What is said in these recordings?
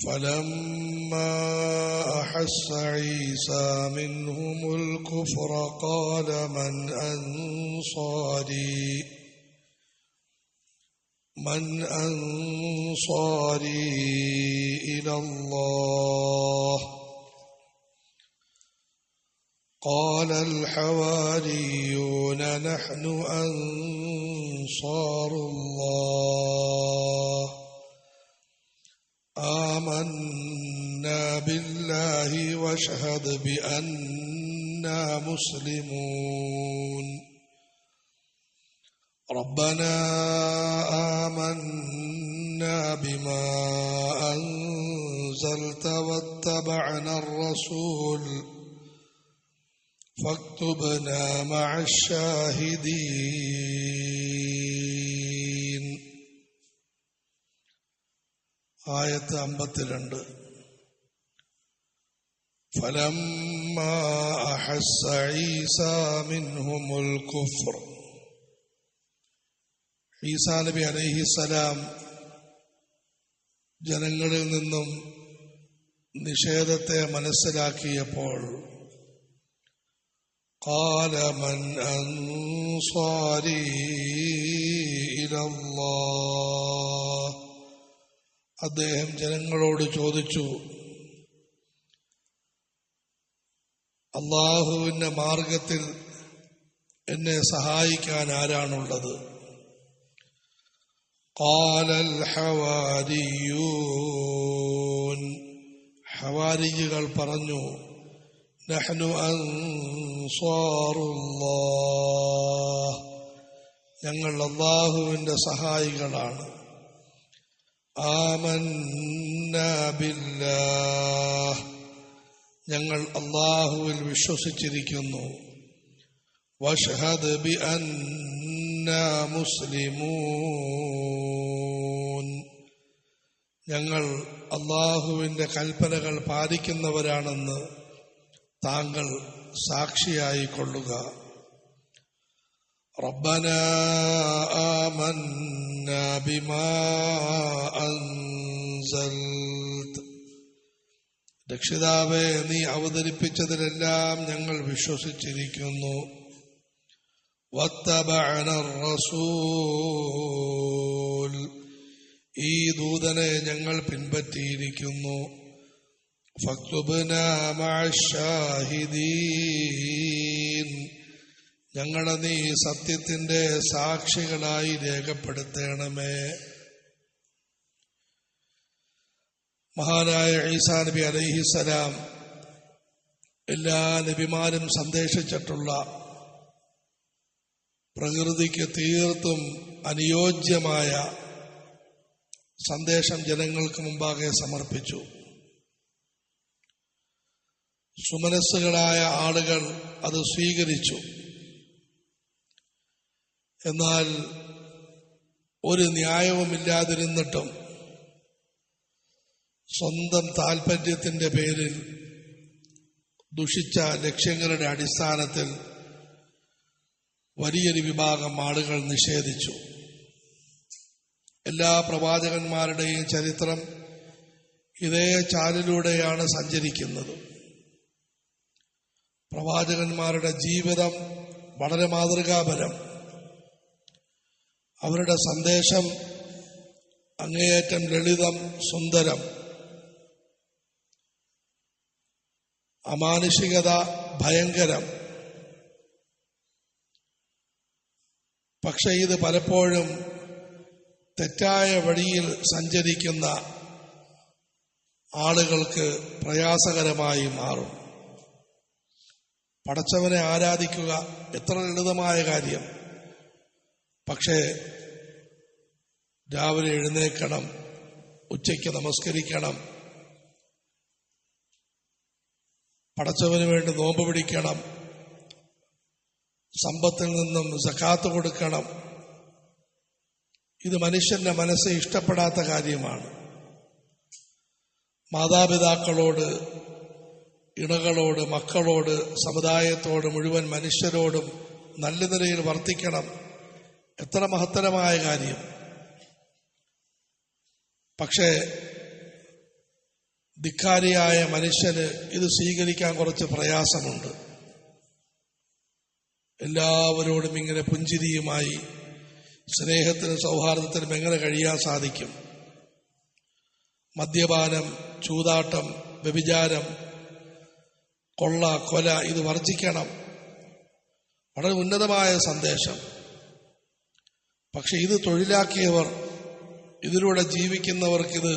فلما أحس عيسى منهم الكفر قال من أنصاري إلى الله قال الحواريون نحن أنصار الله آمنا بالله واشهد بأننا مسلمون ربنا آمنا بما أنزلت واتبعنا الرسول فاكتبنا مع الشاهدين. ആയത്ത് 52. فلما أحس عيسى منهم الكفر. ഈസാ നബി അലൈഹിസ്സലാം ജനങ്ങളിൽ നിന്നും നിഷേധത്തെ മനസ്സിലാക്കിയപ്പോൾ قال من أنصاري إلى الله, അദ്ദേഹം ജനങ്ങളോട് ചോദിച്ചു, അല്ലാഹുവിന്റെ മാർഗത്തിൽ എന്നെ സഹായിക്കാൻ ആരാണുള്ളത്? قال الحواريون, ഹവാരികൾ പറഞ്ഞു, നഹ്നു അൻസാറുല്ലാഹ്, ഞങ്ങൾ അല്ലാഹുവിന്റെ സഹായികളാണ്. ആമന്നാ ബില്ലാഹ്, ഞങ്ങൾ അല്ലാഹുവിൽ വിശ്വസിച്ചിരിക്കുന്നു. വഷ്ഹദ് ബിഅന്നാ മുസ്ലിമൂൻ, ഞങ്ങൾ അല്ലാഹുവിന്റെ കൽപ്പനകൾ പാലിക്കുന്നവരാണെന്ന് താങ്കൾ സാക്ഷിയായി കൊള്ളുക. റബ്ബനാ ആമന്നാ ബിമാ അൻസൽത, രക്ഷിതാവേ നീ അവതരിപ്പിച്ചതിലെല്ലാം ഞങ്ങൾ വിശ്വസിച്ചിരിക്കുന്നു. വത്തബഅന റസൂൽ, ഈ ദൂതനെ ഞങ്ങൾ പിൻപറ്റിയിരിക്കുന്നു. ഫക്തുബ്നാ മഅശ്ശാഹിദീൻ, ഞങ്ങളെ നീ സത്യത്തിന്റെ സാക്ഷികളായി രേഖപ്പെടുത്തണമേ. മഹാനായ ഈസാ നബി അലൈഹിസ്സലാം എല്ലാ നബിമാരും സന്ദേശിച്ചിട്ടുള്ള പ്രകൃതിക്ക് തീർത്തും അനുയോജ്യമായ സന്ദേശം ജനങ്ങൾക്ക് മുമ്പാകെ സമർപ്പിച്ചു. സുമനസ്സുകളായ ആളുകൾ അത് സ്വീകരിച്ചു. എന്നാൽ ഒരു ന്യായവുമില്ലാതിരുന്നിട്ടും സ്വന്തം താൽപര്യത്തിന്റെ പേരിൽ ദുഷിച്ച ലക്ഷ്യങ്ങളുടെ അടിസ്ഥാനത്തിൽ വലിയൊരു വിഭാഗം ആളുകൾ നിഷേധിച്ചു. എല്ലാ പ്രവാചകന്മാരുടെയും ചരിത്രം ഇതേ ചാലിലൂടെയാണ് സഞ്ചരിക്കുന്നത്. പ്രവാചകന്മാരുടെ ജീവിതം വളരെ മാതൃകാപരം. അവരുടെ സന്ദേശം അങ്ങേയറ്റം ലളിതം, സുന്ദരം. അമാനുഷികത ഭയങ്കരം. പക്ഷെ ഇത് പലപ്പോഴും തെറ്റായ വഴിയിൽ സഞ്ചരിക്കുന്ന ആളുകൾക്ക് പ്രയാസകരമായി മാറും. പടച്ചവനെ ആരാധിക്കുക എത്ര ലളിതമായ കാര്യം. പക്ഷേ രാവിലെ എഴുന്നേൽക്കണം, ഉച്ചയ്ക്ക് നമസ്കരിക്കണം, പടച്ചവന് വേണ്ടി നോമ്പ് പിടിക്കണം, സമ്പത്തിൽ നിന്നും സക്കാത്ത് കൊടുക്കണം. ഇത് മനുഷ്യന്റെ മനസ്സ് ഇഷ്ടപ്പെടാത്ത കാര്യമാണ്. മാതാപിതാക്കളോട്, ഇണകളോട്, മക്കളോട്, സമുദായത്തോട്, മുഴുവൻ മനുഷ്യരോടും നല്ല നിലയിൽ വർത്തിക്കണം. എത്ര മഹത്തരമായ കാര്യം. പക്ഷേ ധിക്കാരിയായ മനുഷ്യന് ഇത് സ്വീകരിക്കാൻ കുറച്ച് പ്രയാസമുണ്ട്. എല്ലാവരോടും ഇങ്ങനെ പുഞ്ചിരിയുമായി സ്നേഹത്തിനും സൗഹാർദ്ദത്തിനും എങ്ങനെ കഴിയാൻ സാധിക്കും? മദ്യപാനം, ചൂതാട്ടം, വ്യഭിചാരം, കൊള്ള, കൊല ഇത് വർജിക്കണം. വളരെ ഉന്നതമായ സന്ദേശം. പക്ഷെ ഇത് തൊഴിലാക്കിയവർ, ഇതിലൂടെ ജീവിക്കുന്നവർക്കിത്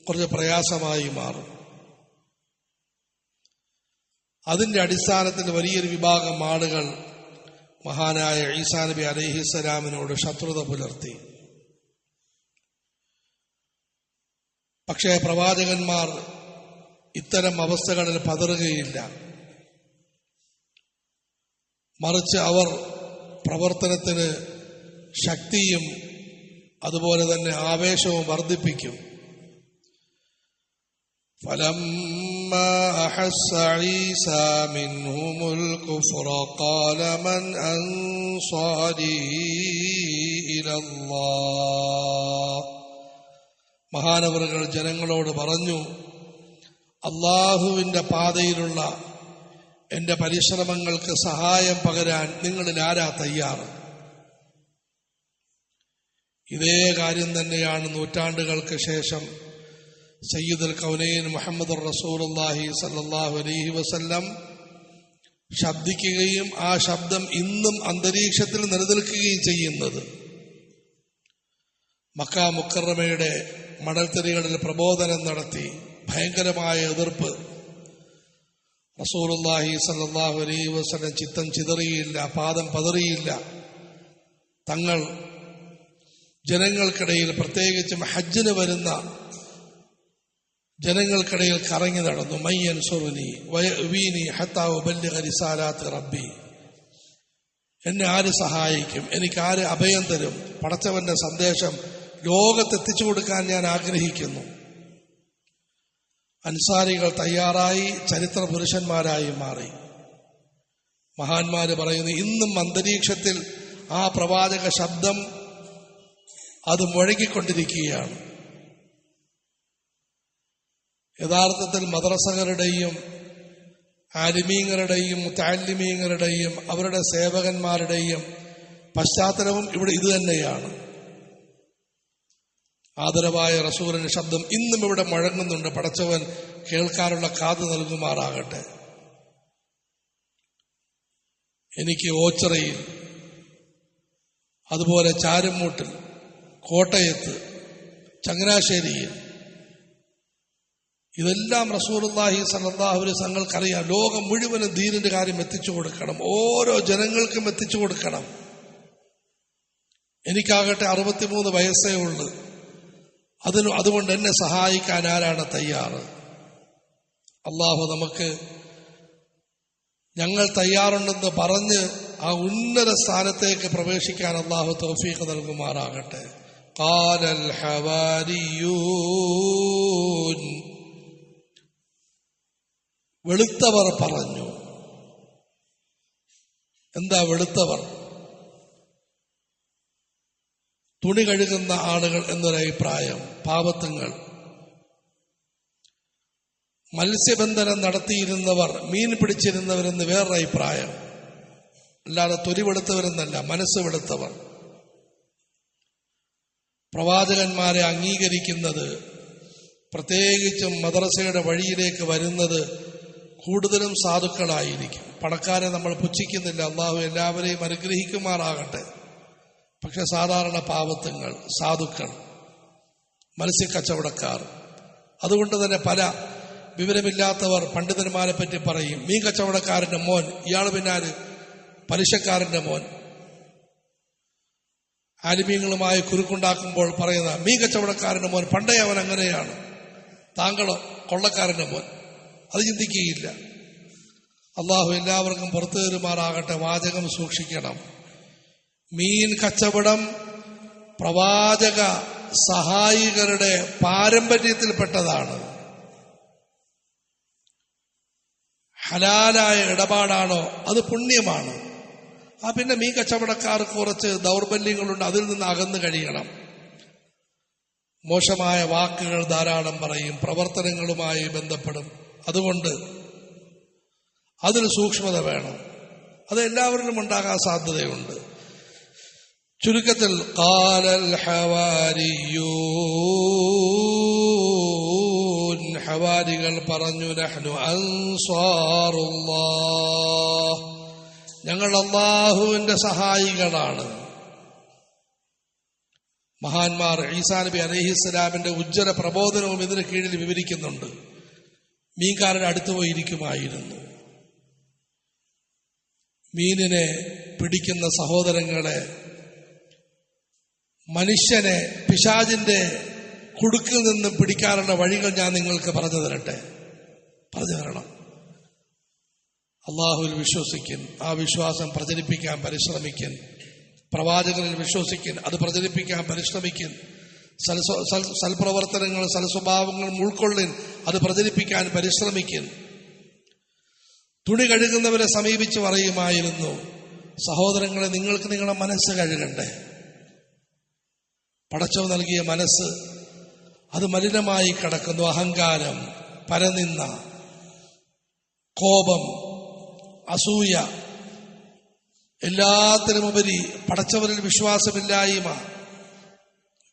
കുറച്ച് പ്രയാസമായി മാറും. അതിന്റെ അടിസ്ഥാനത്തിൽ വലിയൊരു വിഭാഗം ആളുകൾ മഹാനായ ഈസാ നബി അലൈഹിസ്സലാമിനോട് ശത്രുത പുലർത്തി. പക്ഷേ പ്രവാചകന്മാർ ഇത്തരം അവസ്ഥകളിൽ പതറുകയില്ല. മറിച്ച് അവർ പ്രവർത്തനത്തിന് ശക്തിയും അതുപോലെ തന്നെ ആവേശവും വർദ്ധിപ്പിക്കും. فَلَمَّا أَحَسَّ عِيسَى مِنْهُمُ الْكُفْرَ قَالَ مَنْ أَنْصَارِي إِلَى اللَّهِ. മഹാനവറുകൾ ജനങ്ങളോട് പറഞ്ഞു, അള്ളാഹുവിന്റെ പാതയിലുള്ള എന്റെ പരിശ്രമങ്ങൾക്ക് സഹായം പകരാൻ നിങ്ങളിൽ ആരാ തയ്യാറ്? ഇതേ കാര്യം തന്നെയാണ് നൂറ്റാണ്ടുകൾക്ക് ശേഷം സയ്യിദുൽ കൗനൈൻ മുഹമ്മദുർ റസൂലുള്ളാഹി സ്വല്ലല്ലാഹു അലൈഹി വസല്ലം ശബ്ദിക്കുകയും ആ ശബ്ദം ഇന്നും അന്തരീക്ഷത്തിൽ നിലനിൽക്കുകയും ചെയ്യുന്നത്. മക്ക മുക്കറമയുടെ മണൽത്തരികളിൽ പ്രബോധനം നടത്തി ഭയങ്കരമായ എതിർപ്പ്. റസൂലുള്ളാഹി സ്വല്ലല്ലാഹു അലൈഹി വസല്ലം ചിത്തം ചിതറിയില്ല, പാദം പതറിയില്ല. തങ്ങൾ ജനങ്ങൾക്കിടയിൽ, പ്രത്യേകിച്ചും ഹജ്ജിന് വരുന്ന ജനങ്ങൾക്കിടയിൽ കറങ്ങി നടന്നു. മയ്യൻസുറുനി വയവീനി ഹത്താ ഉബല്ലിഗ റിസാലാത്തി റബ്ബി. എന്നെ ആര് സഹായിക്കും? എനിക്ക് ആര് അഭയം തരും? പടച്ചവന്റെ സന്ദേശം ലോകത്തെത്തിച്ചു കൊടുക്കാൻ ഞാൻ ആഗ്രഹിക്കുന്നു. അൻസാരികൾ തയ്യാറായി, ചരിത്ര പുരുഷന്മാരായി മാറി. മഹാന്മാര് പറയുന്നു, ഇന്നും അന്തരീക്ഷത്തിൽ ആ പ്രവാചക ശബ്ദം അത് മുഴങ്ങിക്കൊണ്ടിരിക്കുകയാണ്. യഥാർത്ഥത്തിൽ മദ്രസകളുടെയും ആലിമീങ്ങളുടെയും മുതഅല്ലിമീങ്ങളുടെയും അവരുടെ സേവകന്മാരുടെയും പശ്ചാത്തലവും ഇവിടെ ഇത് തന്നെയാണ്. ആദരവായ റസൂലിന്റെ ശബ്ദം ഇന്നും ഇവിടെ മുഴങ്ങുന്നുണ്ട്. പടച്ചവൻ കേൾക്കാനുള്ള കാത് നൽകുമാറാകട്ടെ. എനിക്ക് ഓച്ചിറയിൽ, അതുപോലെ ചാരുമൂട്ടിൽ, കോട്ടയത്ത്, ചങ്ങനാശ്ശേരിയിൽ ഇതെല്ലാം റസൂലുള്ളാഹി സ്വല്ലല്ലാഹു അലൈഹി വസല്ലം തങ്ങൾക്കറിയാം. ലോകം മുഴുവനും ദീനിന്റെ കാര്യം എത്തിച്ചു കൊടുക്കണം, ഓരോ ജനങ്ങൾക്കും എത്തിച്ചു കൊടുക്കണം. എനിക്കാകട്ടെ 63 വയസ്സേ ഉള്ളൂ. അതുകൊണ്ട് എന്നെ സഹായിക്കാൻ ആരാണ് തയ്യാറ്? അള്ളാഹു നമുക്ക് ഞങ്ങൾ തയ്യാറുണ്ടെന്ന് പറഞ്ഞ് ആ ഉന്നത സ്ഥാനത്തേക്ക് പ്രവേശിക്കാൻ അള്ളാഹു തൗഫീഖ് നൽകുമാറാകട്ടെ. ഖാലൽ ഹവാരിയൂൻ, വെളുത്തവർ പറഞ്ഞു. എന്താ വെളുത്തവർ? തുണി കഴുകുന്ന ആളുകൾ എന്നൊരഭിപ്രായം, പാവത്തുങ്ങൾ. മത്സ്യബന്ധനം നടത്തിയിരുന്നവർ, മീൻ പിടിച്ചിരുന്നവരെന്ന് വേറൊരു അഭിപ്രായം. അല്ലാതെ തൊലി വെളുത്തവരെന്നല്ല, മനസ്സ് വെളുത്തവർ. പ്രവാചകന്മാരെ അംഗീകരിക്കുന്നത്, പ്രത്യേകിച്ചും മദ്രസയുടെ വഴിയിലേക്ക് വരുന്നത് കൂടുതലും സാധുക്കളായിരിക്കും. പണക്കാരെ നമ്മൾ പുച്ഛിക്കുന്നില്ല, അള്ളാഹു എല്ലാവരെയും അനുഗ്രഹിക്കുമാറാകട്ടെ. പക്ഷെ സാധാരണ പാവത്തുങ്ങൾ, സാധുക്കൾ, മത്സ്യക്കച്ചവടക്കാർ. അതുകൊണ്ട് തന്നെ പല വിവരമില്ലാത്തവർ പണ്ഡിതന്മാരെ പറ്റി പറയും, മീൻ കച്ചവടക്കാരന്റെ മോൻ, ഇയാൾ പിന്നാല് പലിശക്കാരന്റെ മോൻ. ആലിമീങ്ങളുമായി കുരുക്കുണ്ടാക്കുമ്പോൾ പറയുന്ന മീൻ കച്ചവടക്കാരന്റെ മോൻ, പണ്ടേ അവൻ അങ്ങനെയാണ്, താങ്കളോ കൊള്ളക്കാരന്റെ മോൻ. അത് ചിന്തിക്കുകയില്ല. അള്ളാഹു എല്ലാവർക്കും പുറത്തു തരുമാറാകട്ടെ. വാചകം സൂക്ഷിക്കണം. മീൻ കച്ചവടം പ്രവാചക സഹായികളുടെ പാരമ്പര്യത്തിൽപ്പെട്ടതാണ്. ഹലാലായ ഇടപാടാണോ അത് പുണ്യമാണ്. പിന്നെ മീൻ കച്ചവടക്കാർക്ക് കുറച്ച് ദൗർബല്യങ്ങളുണ്ട്, അതിൽ നിന്ന് അകന്നു കഴിയണം. മോശമായ വാക്കുകൾ ധാരാളം പറയും, പ്രവർത്തനങ്ങളുമായി ബന്ധപ്പെടും. അതുകൊണ്ട് അതിൽ സൂക്ഷ്മത വേണം. അത് എല്ലാവരിലും ഉണ്ടാകാൻ സാധ്യതയുണ്ട്. ചുരുക്കത്തിൽ ഖാലൽ ഹവാരിയൂൻ, ഹവാരികൾ പറഞ്ഞു, നഹ്നു അൻസാറുല്ലാഹ്, ഞങ്ങൾ അല്ലാഹുവിന്റെ സഹായികളാണ്. മഹാന്മാർ ഈസാ നബി അലൈഹിസ്സലാമിന്റെ ഉജ്ജ്വല പ്രബോധനവും ഇതിന് കീഴിൽ വിവരിക്കുന്നുണ്ട്. മീൻകാരൻ അടുത്തു പോയിരിക്കുമായിരുന്നു. മീനിനെ പിടിക്കുന്ന സഹോദരങ്ങളെ, മനുഷ്യനെ പിശാചിന്റെ കുടുക്കിൽ നിന്ന് പിടിക്കാനുള്ള വഴികൾ ഞാൻ നിങ്ങൾക്ക് പറഞ്ഞു തരണം. അള്ളാഹുവിൽ വിശ്വസിക്കും, ആ വിശ്വാസം പ്രചരിപ്പിക്കാൻ പരിശ്രമിക്കും. പ്രവാചകനിൽ വിശ്വസിക്കും, അത് പ്രചരിപ്പിക്കാൻ പരിശ്രമിക്കും. സൽപ്രവർത്തനങ്ങൾ, സൽസ്വഭാവങ്ങൾ ഉൾക്കൊള്ളിൻ, അത് പ്രചരിപ്പിക്കാൻ പരിശ്രമിക്കും. തുണി കഴുകുന്നവരെ സമീപിച്ച് പറയുമായിരുന്നു, സഹോദരങ്ങളെ, നിങ്ങൾക്ക് നിങ്ങളുടെ മനസ്സ് കഴുകണ്ടേ? പടച്ചവൻ നൽകിയ മനസ്സ് അത് മലിനമായി കിടക്കുന്നു. അഹങ്കാരം, പരനിന്ദ, കോപം, അസൂയ, എല്ലാത്തിനുമുപരി പടച്ചവനിൽ വിശ്വാസമില്ലായ്മ,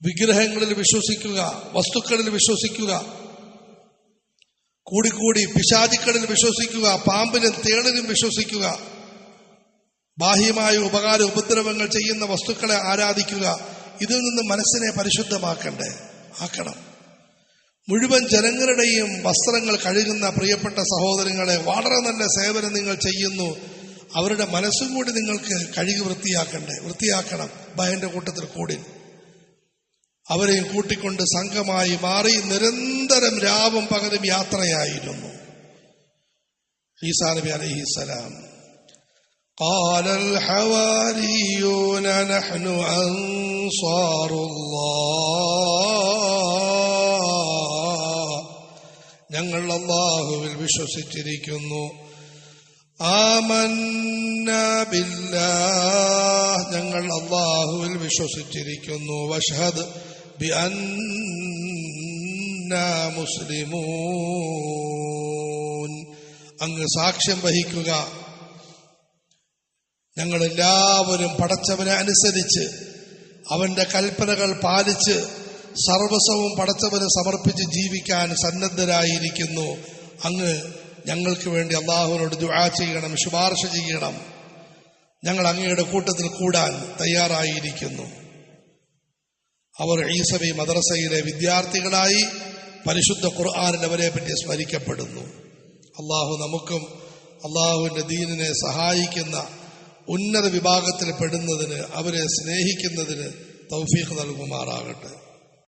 വിഗ്രഹങ്ങളിൽ വിശ്വസിക്കുക, വസ്തുക്കളിൽ വിശ്വസിക്കുക, കൂടിക്കൂടി പിശാചുക്കളിൽ വിശ്വസിക്കുക, പാമ്പിനും തേളിനും വിശ്വസിക്കുക, ബാഹ്യമായ ഉപകാര ഉപദ്രവങ്ങൾ ചെയ്യുന്ന വസ്തുക്കളെ ആരാധിക്കുക. ഇതിൽ നിന്ന് മനസ്സിനെ ആക്കണം. മുഴുവൻ ജനങ്ങളുടെയും വസ്ത്രങ്ങൾ കഴുകുന്ന പ്രിയപ്പെട്ട സഹോദരങ്ങളെ, വളരെ നല്ല സേവനം നിങ്ങൾ ചെയ്യുന്നു. അവരുടെ മനസ്സും കൂടി നിങ്ങൾക്ക് കഴുകി വൃത്തിയാക്കണം. ഭയന്റെ കൂട്ടത്തിൽ കൂടി അവരെയും കൂട്ടിക്കൊണ്ട് സംഘമായി മാറി നിരന്തരം രാവും പകലും യാത്രയായിരുന്നു. ഈസാ നബി അലൈഹിസ്സലാം قال الحواريون نحن أنصار الله, ഞങ്ങൾ അല്ലാഹുവിൽ വിശ്വസിച്ചിരിക്കുന്നു. ആമന്നാ ബില്ലാഹ്, ഞങ്ങൾ അല്ലാഹുവിൽ വിശ്വസിച്ചിരിക്കുന്നു. വഷ്ഹദ് ബിഅന്നാ മുസ്ലിമൂൻ, അങ്ങ് സാക്ഷ്യം വഹിക്കുക, ഞങ്ങളെല്ലാവരും പടച്ചവനെ അനുസരിച്ച് അവന്റെ കൽപ്പനകൾ പാലിച്ച് സർവസ്വവും പടച്ചവന് സമർപ്പിച്ച് ജീവിക്കാൻ സന്നദ്ധരായിരിക്കുന്നു. അങ്ങ് ഞങ്ങൾക്ക് വേണ്ടി അള്ളാഹുവിനോട് ദുആ ചെയ്യണം, ശുപാർശ ചെയ്യണം. ഞങ്ങൾ അങ്ങയുടെ കൂട്ടത്തിൽ കൂടാൻ തയ്യാറായിരിക്കുന്നു. അവർ ഈസ നബി മദ്രസയിലെ വിദ്യാർത്ഥികളായി പരിശുദ്ധ ഖുർആനിൽ അവരെ പറ്റി സ്മരിക്കപ്പെടുന്നു. അള്ളാഹു നമുക്കും അള്ളാഹുവിന്റെ ദീനിനെ സഹായിക്കുന്ന ഉന്നത വിഭാഗത്തിൽ പെടുന്നതിന്, അവരെ സ്നേഹിക്കുന്നതിന് തൗഫീഖ് നൽകുമാറാകട്ടെ.